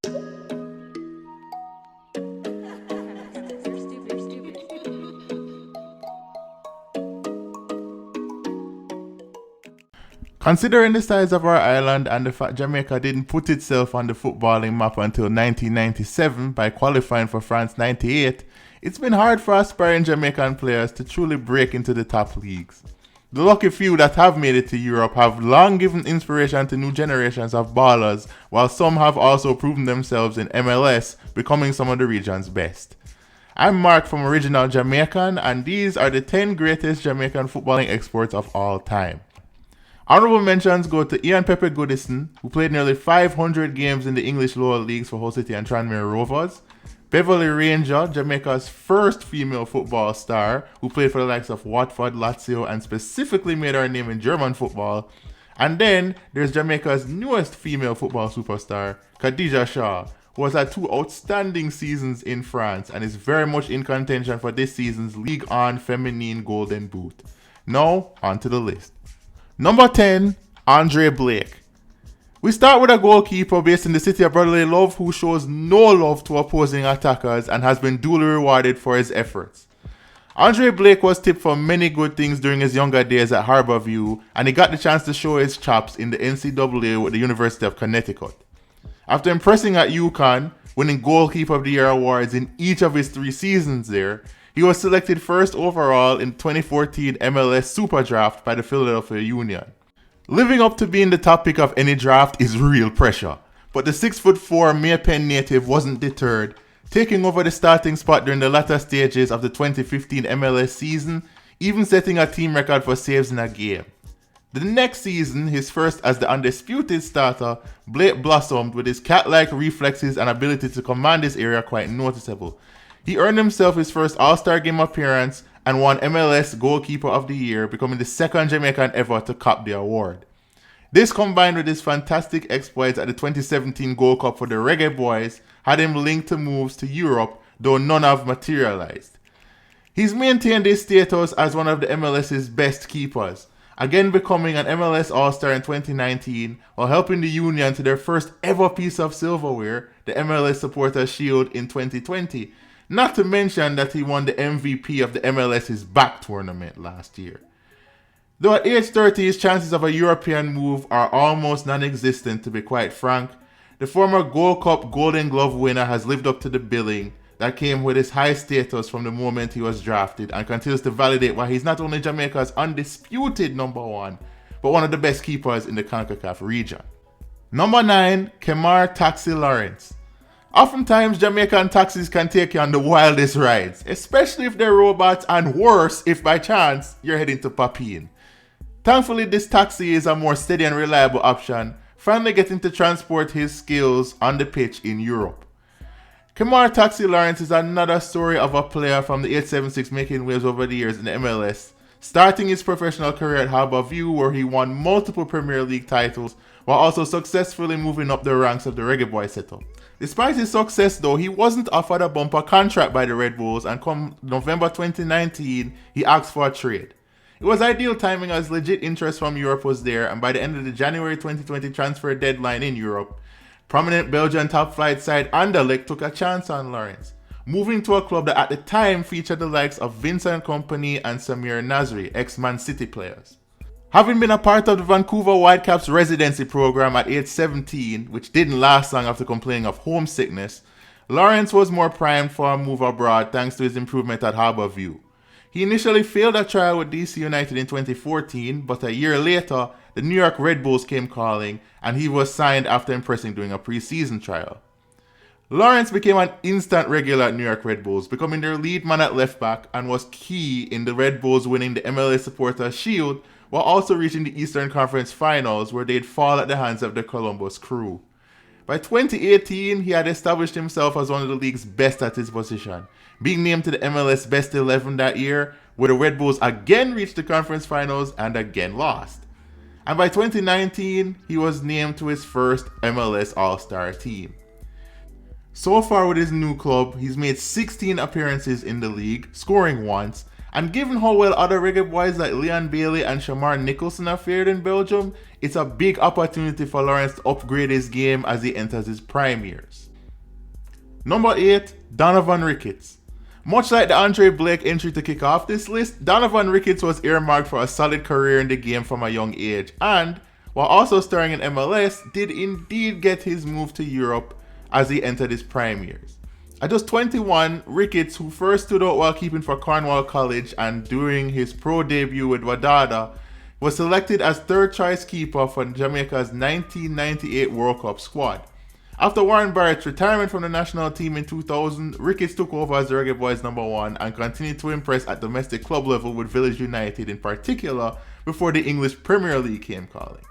Considering the size of our island and the fact Jamaica didn't put itself on the footballing map until 1997 by qualifying for France 98, it's been hard for aspiring Jamaican players to truly break into the top leagues. The lucky few that have made it to Europe have long given inspiration to new generations of ballers, while some have also proven themselves in MLS, becoming some of the region's best. I'm Mark from Orijinal Jamaican, and these are the 10 greatest Jamaican footballing exports of all time. Honourable mentions go to Ian Pepe Goodison, who played nearly 500 games in the English lower leagues for Hull City and Tranmere Rovers; Beverly Ranger, Jamaica's first female football star, who played for the likes of Watford, Lazio, and specifically made her name in German football; and then there's Jamaica's newest female football superstar, Khadija Shaw, who has had 2 outstanding seasons in France and is very much in contention for this season's Ligue 1 Feminine Golden Boot. Now, on to the list. Number 10, Andre Blake. We start with a goalkeeper based in the city of brotherly love who shows no love to opposing attackers and has been duly rewarded for his efforts. Andre Blake was tipped for many good things during his younger days at Harborview, and he got the chance to show his chops in the NCAA with the University of Connecticut. After impressing at UConn, winning Goalkeeper of the Year awards in each of his 3 seasons there, he was selected first overall in 2014 MLS Super Draft by the Philadelphia Union. Living up to being the top pick of any draft is real pressure, but the 6'4" Maypen native wasn't deterred, taking over the starting spot during the latter stages of the 2015 MLS season, even setting a team record for saves in a game. The next season, his first as the undisputed starter, Blake blossomed with his cat-like reflexes and ability to command his area quite noticeable. He earned himself his first All-Star Game appearance and won MLS Goalkeeper of the Year, becoming the second Jamaican ever to cop the award. This, combined with his fantastic exploits at the 2017 Gold Cup for the Reggae Boys, had him linked to moves to Europe, though none have materialized. He's maintained his status as one of the MLS's best keepers, again becoming an MLS All-Star in 2019 while helping the Union to their first ever piece of silverware, the MLS Supporters Shield, in 2020. Not to mention that he won the MVP of the MLS's back tournament last year. Though at age 30, his chances of a European move are almost non-existent, to be quite frank. The former Gold Cup Golden Glove winner has lived up to the billing that came with his high status from the moment he was drafted and continues to validate why he's not only Jamaica's undisputed number 1, but one of the best keepers in the CONCACAF region. Number 9, KEMAR Taxi Lawrence. Oftentimes, Jamaican taxis can take you on the wildest rides, especially if they're robots, and worse if by chance you're heading to Papine. Thankfully, this taxi is a more steady and reliable option, finally getting to transport his skills on the pitch in Europe. KEMAR Taxi Lawrence is another story of a player from the 876 making waves over the years in the MLS, starting his professional career at Harborview where he won multiple Premier League titles while also successfully moving up the ranks of the Reggae Boy setup. Despite his success though, he wasn't offered a bumper contract by the Red Bulls, and come November 2019, he asked for a trade. It was ideal timing as legit interest from Europe was there, and by the end of the January 2020 transfer deadline in Europe, prominent Belgian top flight side Anderlecht took a chance on Lawrence, moving to a club that at the time featured the likes of Vincent Kompany and Samir Nasri, ex-Man City players. Having been a part of the Vancouver Whitecaps residency program at age 17, which didn't last long after complaining of homesickness, Lawrence was more primed for a move abroad thanks to his improvement at Harborview. He initially failed a trial with DC United in 2014, but a year later, the New York Red Bulls came calling and he was signed after impressing during a pre-season trial. Lawrence became an instant regular at New York Red Bulls, becoming their lead man at left back and was key in the Red Bulls winning the MLS Supporters Shield while also reaching the Eastern Conference Finals where they'd fall at the hands of the Columbus Crew. By 2018, he had established himself as one of the league's best at his position, being named to the MLS Best 11 that year, where the Red Bulls again reached the conference finals and again lost. And by 2019, he was named to his first MLS All-Star team. So far with his new club, he's made 16 appearances in the league, scoring once, and given how well other reggae boys like Leon Bailey and Shamar Nicholson have fared in Belgium, it's a big opportunity for Lawrence to upgrade his game as he enters his prime years. Number 8, Donovan Ricketts. Much like the Andre Blake entry to kick off this list, Donovan Ricketts was earmarked for a solid career in the game from a young age and, while also starring in MLS, did indeed get his move to Europe as he entered his prime years. At just 21, Ricketts, who first stood out while keeping for Cornwall College and during his pro debut with Wadada, was selected as third choice keeper for Jamaica's 1998 World Cup squad. After Warren Barrett's retirement from the national team in 2000, Ricketts took over as the Reggae Boys number 1 and continued to impress at domestic club level with Village United in particular before the English Premier League came calling.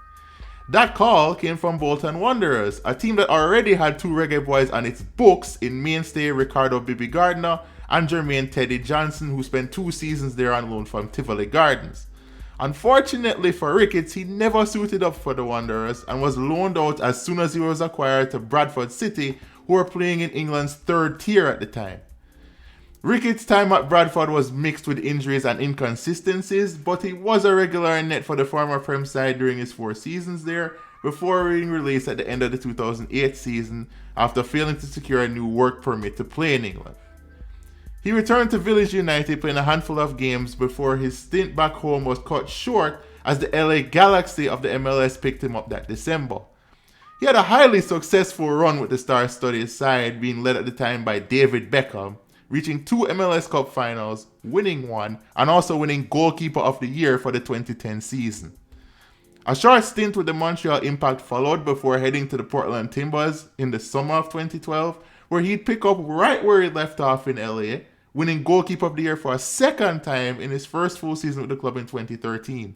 That call came from Bolton Wanderers, a team that already had 2 Reggae Boys on its books in mainstay Ricardo Bibi Gardner and Jermaine Teddy Johnson, who spent 2 seasons there on loan from Tivoli Gardens. Unfortunately for Ricketts, he never suited up for the Wanderers and was loaned out as soon as he was acquired to Bradford City, who were playing in England's 3rd tier at the time. Ricketts' time at Bradford was mixed with injuries and inconsistencies, but he was a regular in net for the former Prem side during his 4 seasons there, before being released at the end of the 2008 season after failing to secure a new work permit to play in England. He returned to Village United playing a handful of games before his stint back home was cut short as the LA Galaxy of the MLS picked him up that December. He had a highly successful run with the star-studded side, being led at the time by David Beckham, reaching 2 MLS Cup finals, winning 1, and also winning Goalkeeper of the Year for the 2010 season. A short stint with the Montreal Impact followed before heading to the Portland Timbers in the summer of 2012, where he'd pick up right where he left off in LA, winning Goalkeeper of the Year for a second time in his first full season with the club in 2013.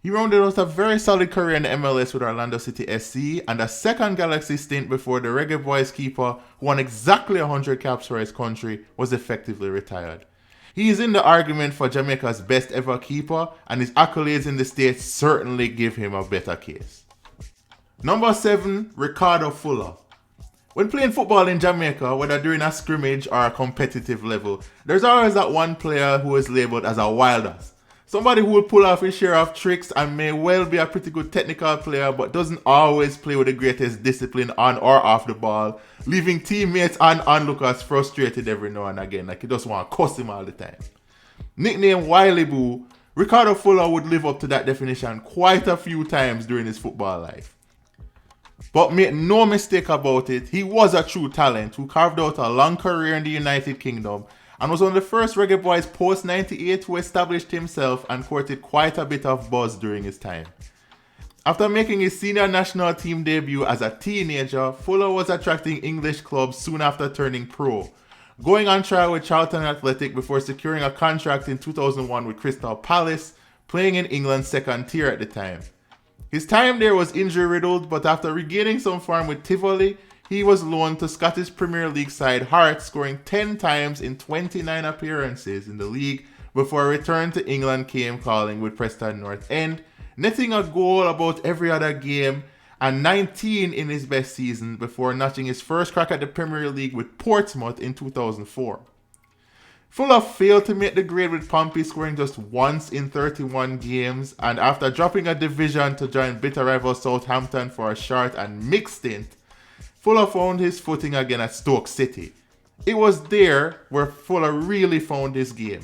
He rounded out a very solid career in the MLS with Orlando City SC and a second Galaxy stint before the Reggae Boys keeper, who won exactly 100 caps for his country, was effectively retired. He is in the argument for Jamaica's best ever keeper, and his accolades in the States certainly give him a better case. Number 7, Ricardo Fuller. When playing football in Jamaica, whether during a scrimmage or a competitive level, there's always that one player who is labelled as a wildass. Somebody who will pull off his share of tricks and may well be a pretty good technical player, but doesn't always play with the greatest discipline on or off the ball, leaving teammates and onlookers frustrated every now and again, like you just want to cuss him all the time. Nicknamed Wiley Boo, Ricardo Fuller would live up to that definition quite a few times during his football life. But make no mistake about it, he was a true talent who carved out a long career in the United Kingdom and was one of the first Reggae Boys post-98 who established himself and courted quite a bit of buzz during his time. After making his senior national team debut as a teenager, Fuller was attracting English clubs soon after turning pro, going on trial with Charlton Athletic before securing a contract in 2001 with Crystal Palace, playing in England's 2nd tier at the time. His time there was injury-riddled, but after regaining some form with Tivoli, he was loaned to Scottish Premier League side Hearts, scoring 10 times in 29 appearances in the league before a return to England came calling with Preston North End, netting a goal about every other game and 19 in his best season before notching his first crack at the Premier League with Portsmouth in 2004. Fuller failed to make the grade with Pompey, scoring just once in 31 games, and after dropping a division to join bitter rival Southampton for a short and mixed stint, Fuller found his footing again at Stoke City. It was there where Fuller really found his game,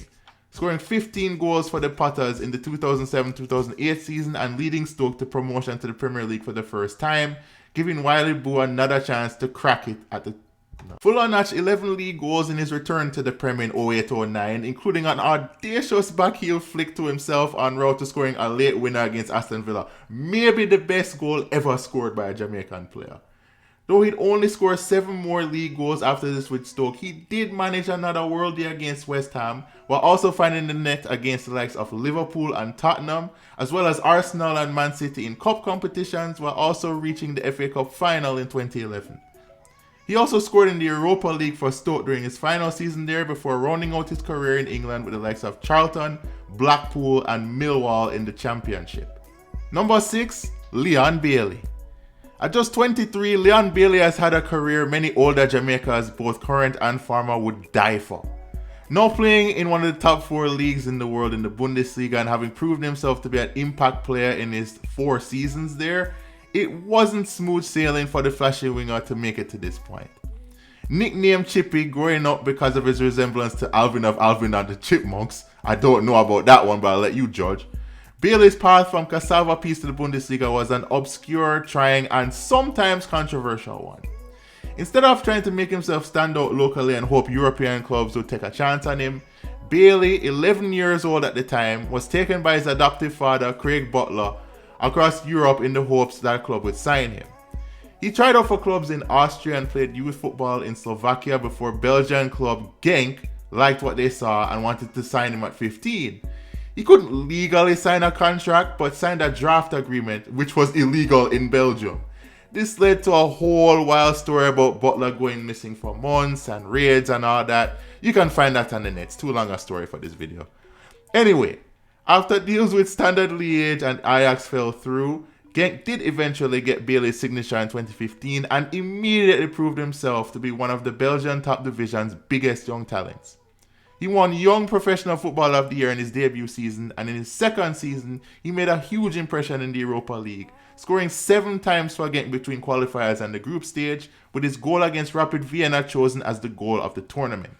scoring 15 goals for the Potters in the 2007-2008 season and leading Stoke to promotion to the Premier League for the first time, giving Wiley Boo another chance to crack it at the Fuller notched 11 league goals in his return to the Prem in 08-09, including an audacious backheel flick to himself en route to scoring a late winner against Aston Villa, maybe the best goal ever scored by a Jamaican player. Though he'd only scored 7 more league goals after this with Stoke, he did manage another worldie against West Ham, while also finding the net against the likes of Liverpool and Tottenham, as well as Arsenal and Man City in cup competitions, while also reaching the FA Cup final in 2011. He also scored in the Europa League for Stoke during his final season there before rounding out his career in England with the likes of Charlton, Blackpool and Millwall in the Championship. Number 6, Leon Bailey. At just 23, Leon Bailey has had a career many older Jamaicans, both current and former, would die for. Now playing in one of the top 4 leagues in the world in the Bundesliga and having proven himself to be an impact player in his 4 seasons there, it wasn't smooth sailing for the flashy winger to make it to this point. Nicknamed Chippy growing up because of his resemblance to Alvin of Alvin and the Chipmunks. I don't know about that one, but I'll let you judge. Bailey's path from cassava piece to the Bundesliga was an obscure, trying, and sometimes controversial one. Instead of trying to make himself stand out locally and hope European clubs would take a chance on him, Bailey, 11 years old at the time, was taken by his adoptive father, Craig Butler, across Europe in the hopes that a club would sign him. He tried out for clubs in Austria and played youth football in Slovakia before Belgian club Genk liked what they saw and wanted to sign him at 15. He couldn't legally sign a contract, but signed a draft agreement, which was illegal in Belgium. This led to a whole wild story about Butler going missing for months and raids and all that. You can find that on the net. It's too long a story for this video. Anyway, after deals with Standard Liège and Ajax fell through, Genk did eventually get Bailey's signature in 2015 and immediately proved himself to be one of the Belgian top division's biggest young talents. He won Young Professional Footballer of the Year in his debut season, and in his second season, he made a huge impression in the Europa League, scoring 7 times for Genk between qualifiers and the group stage, with his goal against Rapid Vienna chosen as the goal of the tournament.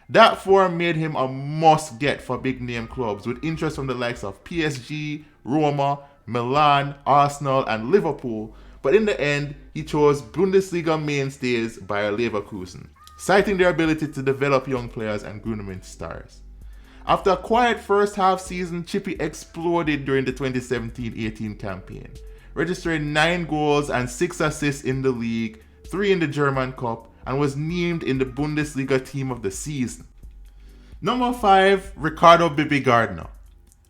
That form made him a must-get for big-name clubs, with interest from the likes of PSG, Roma, Milan, Arsenal, and Liverpool, but in the end, he chose Bundesliga mainstays Bayer Leverkusen, citing their ability to develop young players and groom them into stars. After a quiet first half season, Chippy exploded during the 2017-18 campaign, registering 9 goals and 6 assists in the league, 3 in the German Cup, and was named in the Bundesliga Team of the Season. Number 5, Ricardo Bibi Gardner.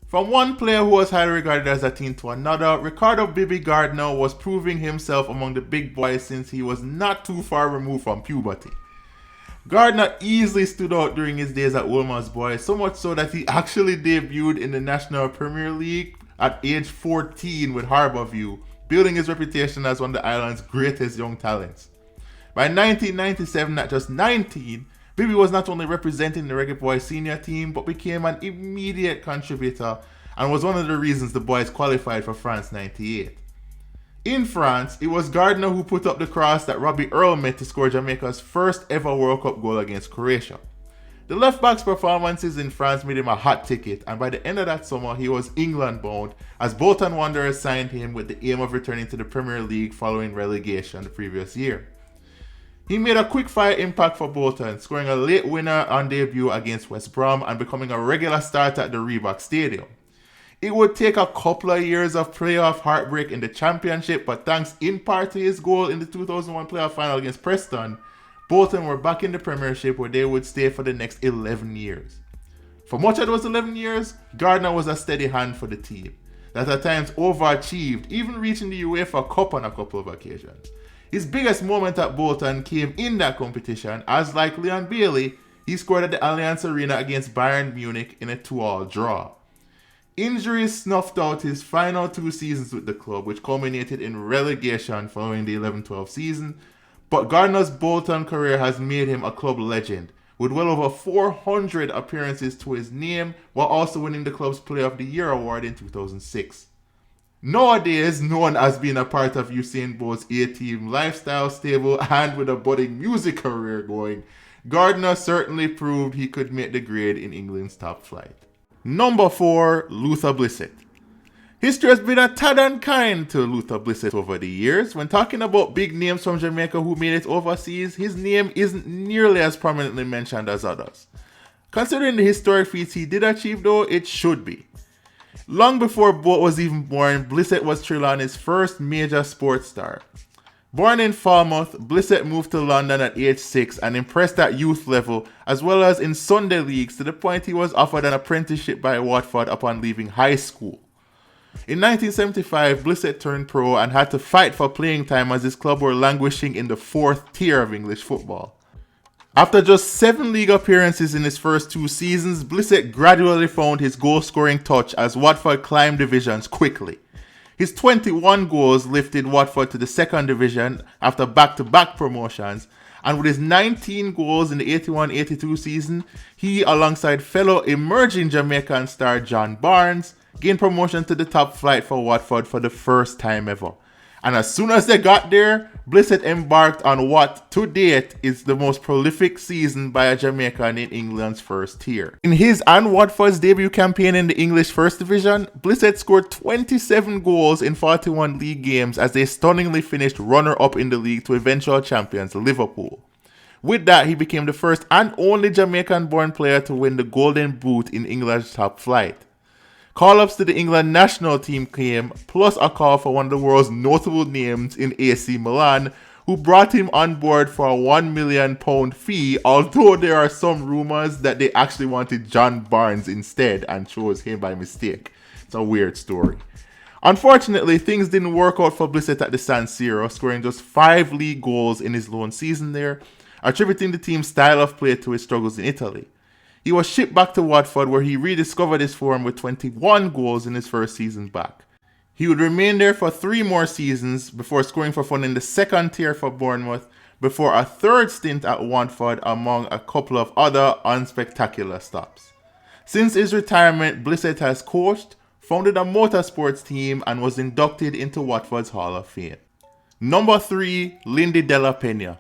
From one player who was highly regarded as a teen to another, Ricardo Bibi Gardner was proving himself among the big boys since he was not too far removed from puberty. Gardner easily stood out during his days at Wolmer's Boys, so much so that he actually debuted in the National Premier League at age 14 with Harbourview, building his reputation as one of the island's greatest young talents. By 1997, at just 19, Bibi was not only representing the Reggae Boys senior team, but became an immediate contributor and was one of the reasons the boys qualified for France '98. In France, it was Gardner who put up the cross that Robbie Earl made to score Jamaica's first ever World Cup goal against Croatia. The left-back's performances in France made him a hot ticket, and by the end of that summer, he was England-bound as Bolton Wanderers signed him with the aim of returning to the Premier League following relegation the previous year. He made a quick-fire impact for Bolton, scoring a late winner on debut against West Brom and becoming a regular starter at the Reebok Stadium. It would take a couple of years of playoff heartbreak in the championship, but thanks in part to his goal in the 2001 playoff final against Preston, Bolton were back in the Premiership where they would stay for the next 11 years. For much of those 11 years, Gardner was a steady hand for the team, that at times overachieved, even reaching the UEFA Cup on a couple of occasions. His biggest moment at Bolton came in that competition, as like Leon Bailey, he scored at the Allianz Arena against Bayern Munich in a 2-2 draw. Injuries snuffed out his final 2 seasons with the club, which culminated in relegation following the 11-12 season, but Gardner's Bolton career has made him a club legend, with well over 400 appearances to his name, while also winning the club's Player of the Year award in 2006. Nowadays known as being a part of Usain Bolt's A-Team lifestyle stable and with a budding music career going, Gardner certainly proved he could make the grade in England's top flight. Number 4, Luther Blissett. History has been a tad unkind to Luther Blissett over the years. When talking about big names from Jamaica who made it overseas, his name isn't nearly as prominently mentioned as others. Considering the historic feats he did achieve though, it should be. Long before Bolt was even born, Blissett was Trelawny's first major sports star. Born in Falmouth, Blissett moved to London at age 6 and impressed at youth level as well as in Sunday leagues to the point he was offered an apprenticeship by Watford upon leaving high school. In 1975, Blissett turned pro and had to fight for playing time as his club were languishing in the 4th tier of English football. After just 7 league appearances in his first 2 seasons, Blissett gradually found his goal-scoring touch as Watford climbed divisions quickly. His 21 goals lifted Watford to the 2nd division after back-to-back promotions, and with his 19 goals in the 81-82 season, he, alongside fellow emerging Jamaican star John Barnes, gained promotion to the top flight for Watford for the first time ever. And as soon as they got there, Blissett embarked on what, to date, is the most prolific season by a Jamaican in England's first tier. In his and Watford's debut campaign in the English First Division, Blissett scored 27 goals in 41 league games as they stunningly finished runner-up in the league to eventual champions Liverpool. With that, he became the first and only Jamaican-born player to win the Golden Boot in England's top flight. Call-ups to the England national team came, plus a call for one of the world's notable names in AC Milan, who brought him on board for a £1 million fee, although there are some rumors that they actually wanted John Barnes instead and chose him by mistake. It's a weird story. Unfortunately, things didn't work out for Blissett at the San Siro, scoring just 5 league goals in his lone season there, attributing the team's style of play to his struggles in Italy. He was shipped back to Watford, where he rediscovered his form with 21 goals in his first season back. He would remain there for 3 more seasons before scoring for fun in the second tier for Bournemouth, before a third stint at Watford among a couple of other unspectacular stops. Since his retirement, Blissett has coached, founded a motorsports team, and was inducted into Watford's Hall of Fame. Number 3, Lindy Delapenha.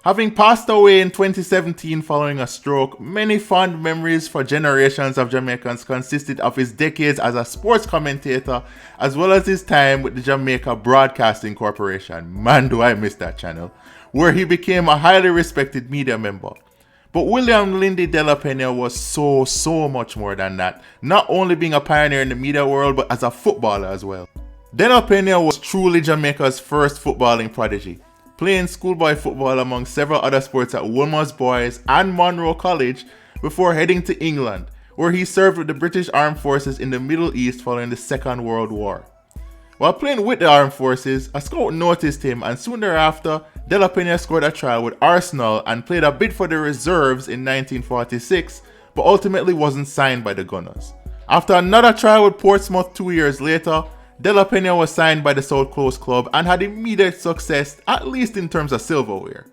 Having passed away in 2017 following a stroke, many fond memories for generations of Jamaicans consisted of his decades as a sports commentator, as well as his time with the Jamaica Broadcasting Corporation. Man, do I miss that channel, where he became a highly respected media member. But William Lindy Delapenha was so much more than that, not only being a pioneer in the media world, but as a footballer as well. Delapenha was truly Jamaica's first footballing prodigy, playing schoolboy football among several other sports at Wolmer's Boys and Monroe College before heading to England, where he served with the British Armed Forces in the Middle East following the Second World War. While playing with the Armed Forces, a scout noticed him, and soon thereafter, Delapenha scored a trial with Arsenal and played a bit for the reserves in 1946, but ultimately wasn't signed by the Gunners. After another trial with Portsmouth 2 years later, Delapenha was signed by the South Coast club and had immediate success, at least in terms of silverware.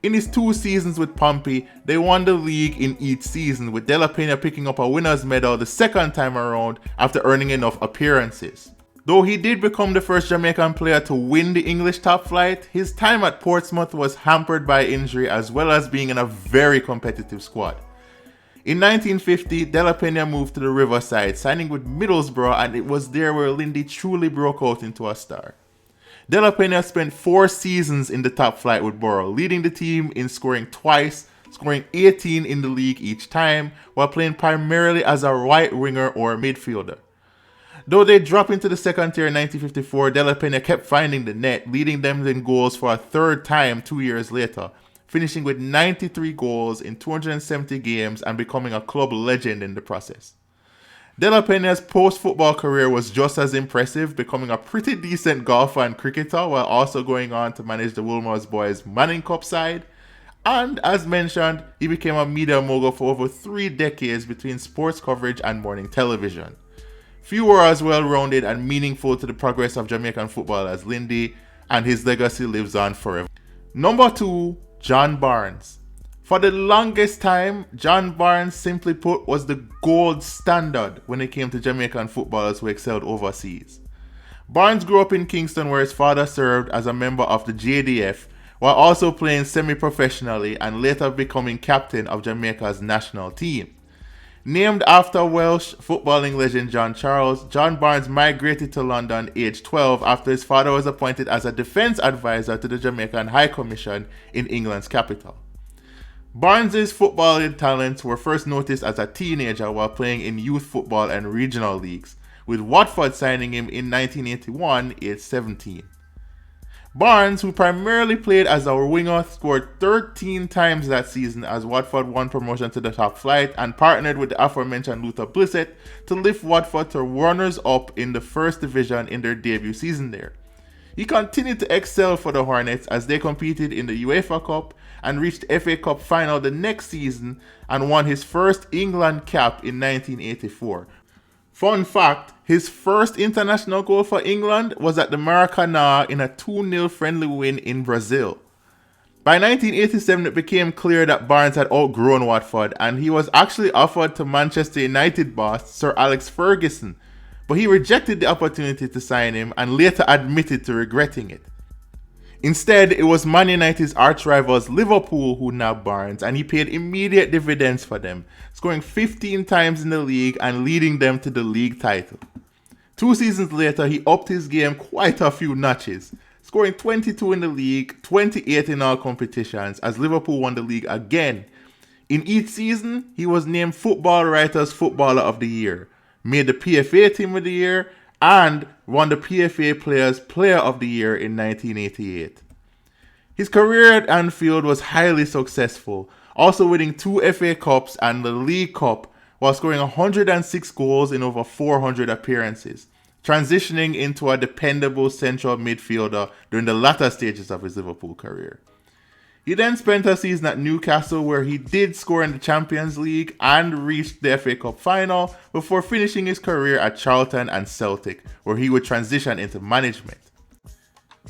In his 2 seasons with Pompey, they won the league in each season, with Delapenha picking up a winner's medal the second time around after earning enough appearances. Though he did become the first Jamaican player to win the English top flight, his time at Portsmouth was hampered by injury as well as being in a very competitive squad. In 1950, Delapenha moved to the Riverside, signing with Middlesbrough, and it was there where Lindy truly broke out into a star. Delapenha spent 4 seasons in the top flight with Borough, leading the team in scoring twice, scoring 18 in the league each time, while playing primarily as a right winger or midfielder. Though they dropped into the second tier in 1954, Delapenha kept finding the net, leading them in goals for a third time 2 years later, finishing with 93 goals in 270 games and becoming a club legend in the process. Delapenha's post-football career was just as impressive, becoming a pretty decent golfer and cricketer while also going on to manage the Wolmer's Boys Manning Cup side. And as mentioned, he became a media mogul for over 3 decades between sports coverage and morning television. Few were as well-rounded and meaningful to the progress of Jamaican football as Lindy, and his legacy lives on forever. Number 2, John Barnes. For the longest time, John Barnes, simply put, was the gold standard when it came to Jamaican footballers who excelled overseas. Barnes grew up in Kingston, where his father served as a member of the JDF, while also playing semi-professionally and later becoming captain of Jamaica's national team. Named after Welsh footballing legend John Charles, John Barnes migrated to London aged 12 after his father was appointed as a defence advisor to the Jamaican High Commission in England's capital. Barnes' footballing talents were first noticed as a teenager while playing in youth football and regional leagues, with Watford signing him in 1981 aged 17. Barnes, who primarily played as a winger, scored 13 times that season as Watford won promotion to the top flight and partnered with the aforementioned Luther Blissett to lift Watford to runners-up in the first division in their debut season there. He continued to excel for the Hornets as they competed in the UEFA Cup and reached the FA Cup final the next season and won his first England cap in 1984. Fun fact, his first international goal for England was at the Maracanã in a 2-0 friendly win in Brazil. By 1987, it became clear that Barnes had outgrown Watford, and he was actually offered to Manchester United boss Sir Alex Ferguson, but he rejected the opportunity to sign him and later admitted to regretting it. Instead, it was Man United's arch-rivals Liverpool who nabbed Barnes, and he paid immediate dividends for them, scoring 15 times in the league and leading them to the league title. 2 seasons later, he upped his game quite a few notches, scoring 22 in the league, 28 in all competitions, as Liverpool won the league again. In each season, he was named Football Writers Footballer of the Year, made the PFA Team of the Year, and won the PFA Players Player of the Year in 1988. His career at Anfield was highly successful, also winning 2 FA Cups and the League Cup, while scoring 106 goals in over 400 appearances, transitioning into a dependable central midfielder during the latter stages of his Liverpool career. He then spent a season at Newcastle where he did score in the Champions League and reached the FA Cup final before finishing his career at Charlton and Celtic, where he would transition into management.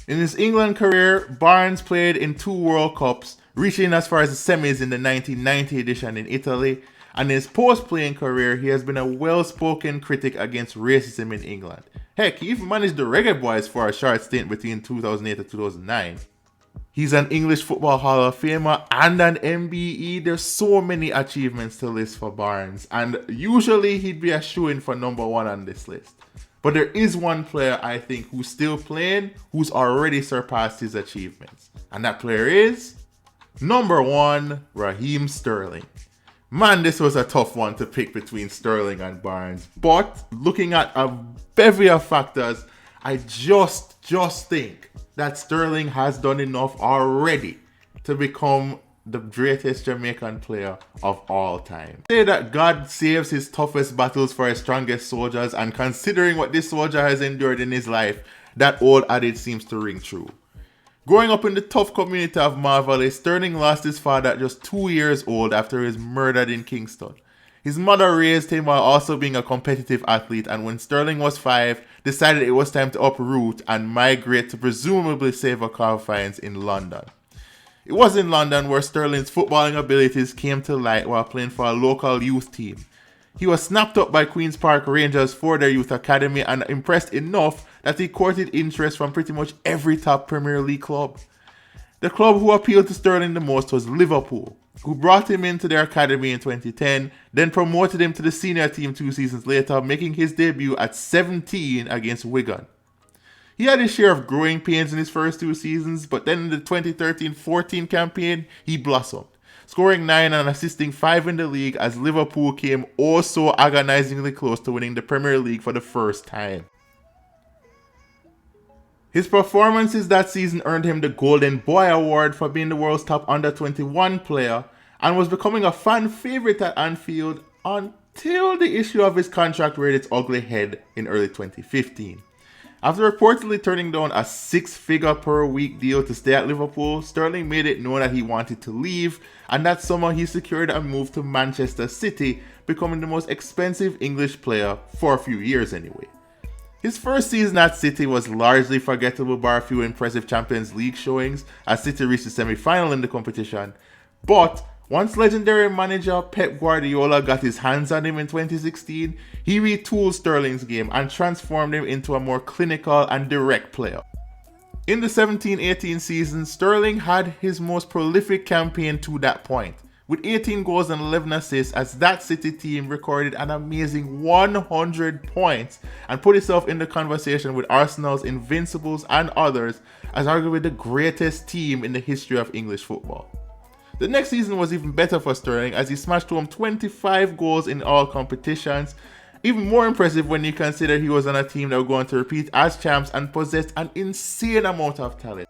In his England career, Barnes played in 2 World Cups, reaching as far as the semis in the 1990 edition in Italy, and in his post-playing career, he has been a well-spoken critic against racism in England. Heck, he even managed the Reggae Boys for a short stint between 2008 and 2009. He's an English Football Hall of Famer and an MBE. There's so many achievements to list for Barnes, and usually he'd be a shoo-in for number 1 on this list. But there is one player I think who's still playing, who's already surpassed his achievements. And that player is number 1, Raheem Sterling. Man, this was a tough one to pick between Sterling and Barnes. But looking at a bevy of factors, I just think that Sterling has done enough already to become the greatest Jamaican player of all time. Say that God saves his toughest battles for his strongest soldiers, and considering what this soldier has endured in his life, that old adage seems to ring true. Growing up in the tough community of Marvellous, Sterling lost his father at just 2 years old after he was murdered in Kingston. His mother raised him while also being a competitive athlete, and when Sterling was 5, decided it was time to uproot and migrate to presumably safer confines in London. It was in London where Sterling's footballing abilities came to light while playing for a local youth team. He was snapped up by Queen's Park Rangers for their youth academy and impressed enough that he courted interest from pretty much every top Premier League club. The club who appealed to Sterling the most was Liverpool, who brought him into their academy in 2010, then promoted him to the senior team 2 seasons later, making his debut at 17 against Wigan. He had his share of growing pains in his first 2 seasons, but then in the 2013-14 campaign, he blossomed, scoring 9 and assisting 5 in the league as Liverpool came oh so agonizingly close to winning the Premier League for the first time. His performances that season earned him the Golden Boy Award for being the world's top under-21 player, and was becoming a fan favourite at Anfield until the issue of his contract reared its ugly head in early 2015. After reportedly turning down a 6-figure per week deal to stay at Liverpool, Sterling made it known that he wanted to leave, and that summer he secured a move to Manchester City, becoming the most expensive English player for a few years anyway. His first season at City was largely forgettable bar a few impressive Champions League showings as City reached the semi-final in the competition, but once legendary manager Pep Guardiola got his hands on him in 2016, he retooled Sterling's game and transformed him into a more clinical and direct player. In the 17-18 season, Sterling had his most prolific campaign to that point, with 18 goals and 11 assists as that City team recorded an amazing 100 points and put itself in the conversation with Arsenal's Invincibles and others as arguably the greatest team in the history of English football. The next season was even better for Sterling as he smashed home 25 goals in all competitions, even more impressive when you consider he was on a team that were going to repeat as champs and possessed an insane amount of talent.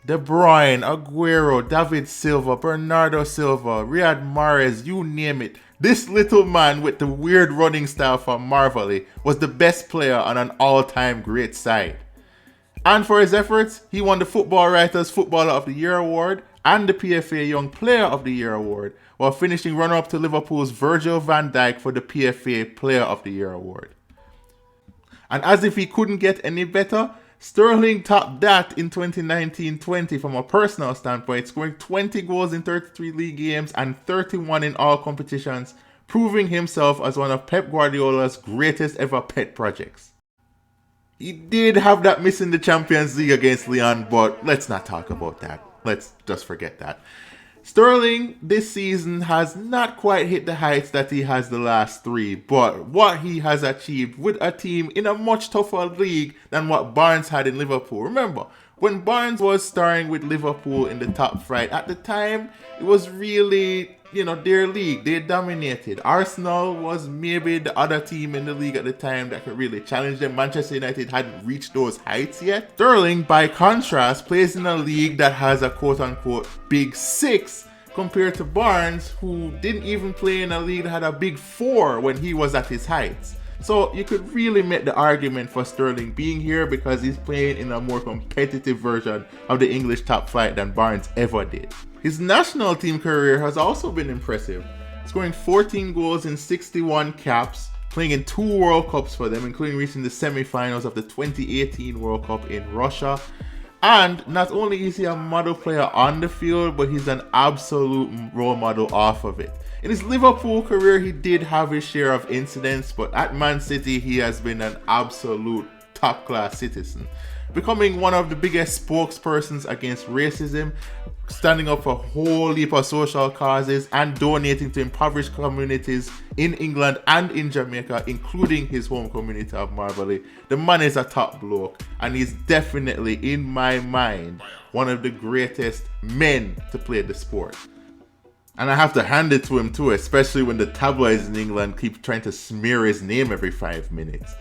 De Bruyne, Aguero, David Silva, Bernardo Silva, Riyad Mahrez, you name it. This little man with the weird running style from Marvellous was the best player on an all-time great side. And for his efforts, he won the Football Writers Footballer of the Year award and the PFA Young Player of the Year award, while finishing runner-up to Liverpool's Virgil van Dijk for the PFA Player of the Year award. And as if he couldn't get any better, Sterling topped that in 2019-20 from a personal standpoint, scoring 20 goals in 33 league games and 31 in all competitions, proving himself as one of Pep Guardiola's greatest ever pet projects. He did have that miss in the Champions League against Lyon, but let's not talk about that. Let's just forget that. Sterling this season has not quite hit the heights that he has the last 3, but what he has achieved with a team in a much tougher league than what Barnes had in Liverpool. Remember, when Barnes was starring with Liverpool in the top flight, at the time, it was really, their league. They dominated. Arsenal was maybe the other team in the league at the time that could really challenge them. Manchester United hadn't reached those heights yet. Sterling, by contrast, plays in a league that has a quote-unquote big 6 compared to Barnes, who didn't even play in a league that had a big 4 when he was at his heights. So you could really make the argument for Sterling being here because he's playing in a more competitive version of the English top flight than Barnes ever did. His national team career has also been impressive, scoring 14 goals in 61 caps, playing in 2 World Cups for them, including reaching the semi-finals of the 2018 World Cup in Russia. And not only is he a model player on the field, but he's an absolute role model off of it. In his Liverpool career, he did have his share of incidents, but at Man City, he has been an absolute top-class citizen, becoming one of the biggest spokespersons against racism, standing up for a whole heap of social causes, and donating to impoverished communities in England and in Jamaica, including his home community of Marbleigh. The man is a top bloke, and he's definitely, in my mind, one of the greatest men to play the sport. And I have to hand it to him too, especially when the tabloids in England keep trying to smear his name every 5 minutes.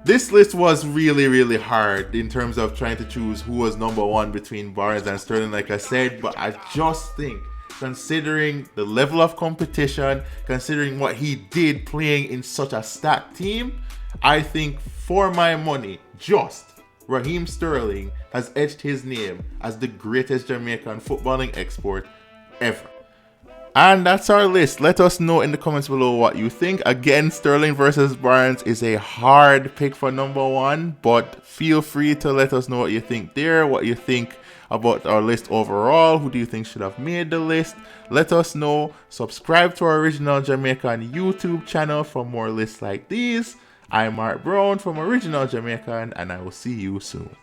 This list was really, really hard in terms of trying to choose who was number 1 between Barnes and Sterling, like I said, but I just think, considering the level of competition, considering what he did playing in such a stacked team, I think for my money, just Raheem Sterling has etched his name as the greatest Jamaican footballing export ever. And that's our list. Let us know in the comments below what you think. Again, Sterling versus Barnes is a hard pick for number 1, but feel free to let us know what you think there, what you think about our list overall. Who do you think should have made the list? Let us know. Subscribe to our Original Jamaican YouTube channel for more lists like these. I'm Mark Brown from Original Jamaican, and I will see you soon.